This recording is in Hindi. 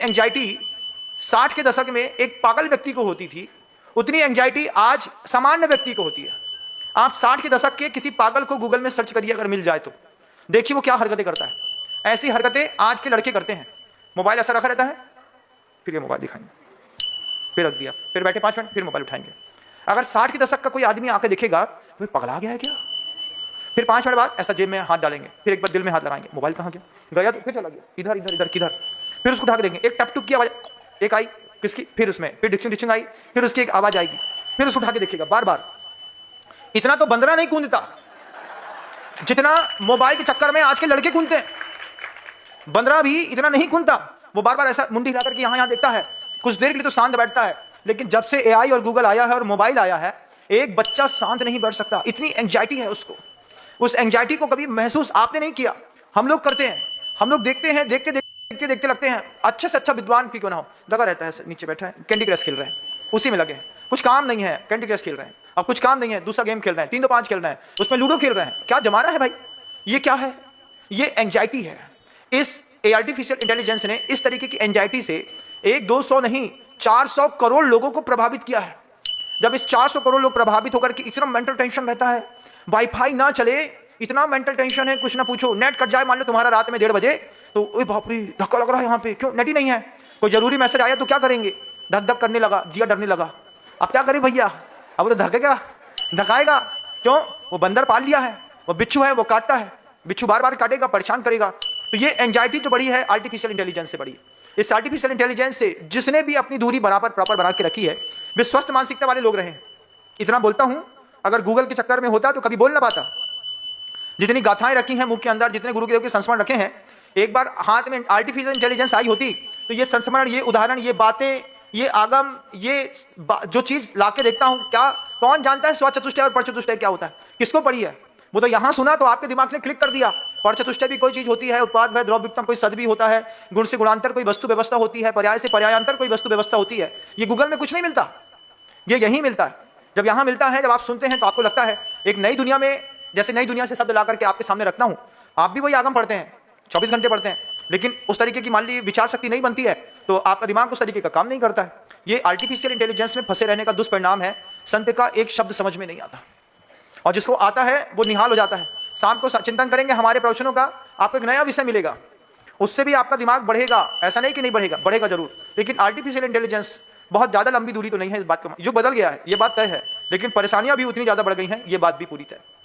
एंजाइटी 60 के दशक में एक पागल व्यक्ति को होती थी, उतनी एंजाइटी आज सामान्य व्यक्ति को होती है। आप 60 के दशक के किसी पागल को गूगल में सर्च करिए, अगर मिल जाए तो देखिए वो क्या हरकतें करता है। ऐसी हरकतें आज के लड़के करते हैं। मोबाइल ऐसा रखा रहता है, फिर ये मोबाइल दिखाएंगे, फिर रख दिया, फिर बैठे 5 मिनट, फिर मोबाइल उठाएंगे। अगर 60 के दशक का कोई आदमी आके देखेगा तो पगला गया है क्या। फिर 5 मिनट बाद ऐसा जेब में हाथ डालेंगे, फिर एक बार दिल में हाथ लगाएंगे, मोबाइल कहाँ गया तो फिर चला गया, इधर इधर इधर किधर। फिर उसको उठा के देंगे, एक टप टुप की आवाज एक आई किसकी, फिर उसमें फिर डिक्चिंग डिक्चिंग आई, फिर उसकी एक आवाज आएगी, फिर उसको उठा के देखेगा बार बार। इतना तो बंदरा नहीं कूदता जितना मोबाइल के चक्कर में आज के लड़के कूदते हैं। बंदरा भी इतना नहीं कूदता, वो बार बार ऐसा मुंडी हिला करके यहाँ देखता है, कुछ देर के लिए तो शांत बैठता है। लेकिन जब से एआई और गूगल आया है और मोबाइल आया है, एक बच्चा शांत नहीं बैठ सकता, इतनी एंजाइटी है उसको। उस एंजाइटी को कभी महसूस आपने नहीं किया, हम लोग करते हैं। हम लोग देखते हैं, देखते देखते देखते लगते हैं अच्छे से अच्छा विद्वान क्यों ना हो, लगा रहता है नीचे बैठा है, कैंडी क्रश खेल रहे हैं, उसी में लगे हैं। कुछ काम नहीं है, कैंडी क्रश खेल रहे हैं। अब कुछ काम नहीं है, दूसरा गेम खेल रहे हैं, 3 2 5 खेल रहे हैं, उसमें लूडो खेल रहे हैं। क्या जमाना है भाई, ये क्या है, ये एंजाइटी है। इस आर्टिफिशियल इंटेलिजेंस ने इस तरीके की एंजाइटी से 100-200 नहीं 400 करोड़ लोगों को प्रभावित किया है। जब इस 400 करोड़ लोग प्रभावित होकर के इतना मेंटल टेंशन रहता है, वाईफाई ना चले इतना मेंटल टेंशन है, कुछ ना पूछो। नेट कट जाए मान लो तुम्हारा रात में 1:30 बजे, तो ओए बाप रे धक्का लग रहा है यहाँ पे, क्यों नेट ही नहीं है। कोई जरूरी मैसेज आया तो क्या करेंगे, धक धक करने लगा, जिया डरने लगा। अब क्या करें भैया, अब तो धकेगा धकाएगा, क्यों, वो बंदर पाल लिया है, वो बिच्छू है, वो काटता है, बिच्छू बार बार काटेगा, परेशान करेगा। तो ये एंजाइटी जो बड़ी है आर्टिफिशियल इंटेलिजेंस से बड़ी। इस आर्टिफिशियल इंटेलिजेंस से जिसने भी अपनी दूरी बराबर प्रॉपर बना के रखी है, वे स्वस्थ मानसिकता वाले लोग रहे हैं। इतना बोलता हूं, अगर गूगल के चक्कर में होता तो कभी बोल ना पाता। जितनी गाथाएं रखी हैं मुख के अंदर, जितने गुरुदेव के संस्मरण रखे हैं, एक बार हाथ में आर्टिफिशियल इंटेलिजेंस आई होती तो ये संस्मरण, ये उदाहरण, ये बातें, ये आगम, ये जो चीज लाके देखता हूं, क्या कौन जानता है स्वचतुष्टय और परचतुष्टय क्या होता है, किसको पढ़ी है। वो तो यहां सुना तो आपके दिमाग ने क्लिक कर दिया। परचतुष्टय भी कोई चीज होती है, उत्पाद भय द्रव्ययुक्तम कोई सद भी होता है, गुण से गुणांतर कोई वस्तु व्यवस्था होती है, पर्याय से पर्यायांतर कोई वस्तु व्यवस्था होती है। ये गूगल में कुछ नहीं मिलता, ये यहीं मिलता है। जब यहां मिलता है, जब आप सुनते हैं तो आपको लगता है एक नई दुनिया में, जैसे नई दुनिया से शब्द ला करके आपके सामने रखता हूं। आप भी वही आगम पढ़ते हैं, 24 घंटे पढ़ते हैं, लेकिन उस तरीके की मान ली विचार शक्ति नहीं बनती है, तो आपका दिमाग उस तरीके का काम नहीं करता है। ये आर्टिफिशियल इंटेलिजेंस में फंसे रहने का दुष्परिणाम है। संत का एक शब्द समझ में नहीं आता, और जिसको आता है वो निहाल हो जाता है। शाम को चिंतन करेंगे हमारे प्रवचनों का, आपको एक नया विषय मिलेगा, उससे भी आपका दिमाग बढ़ेगा। ऐसा नहीं कि नहीं बढ़ेगा, बढ़ेगा जरूर। लेकिन आर्टिफिशियल इंटेलिजेंस बहुत ज्यादा लंबी दूरी तो नहीं है, इस बात का, युग बदल गया है, ये बात तय है, लेकिन परेशानियां भी उतनी ज्यादा बढ़ गई हैं, ये बात भी पूरी तय है।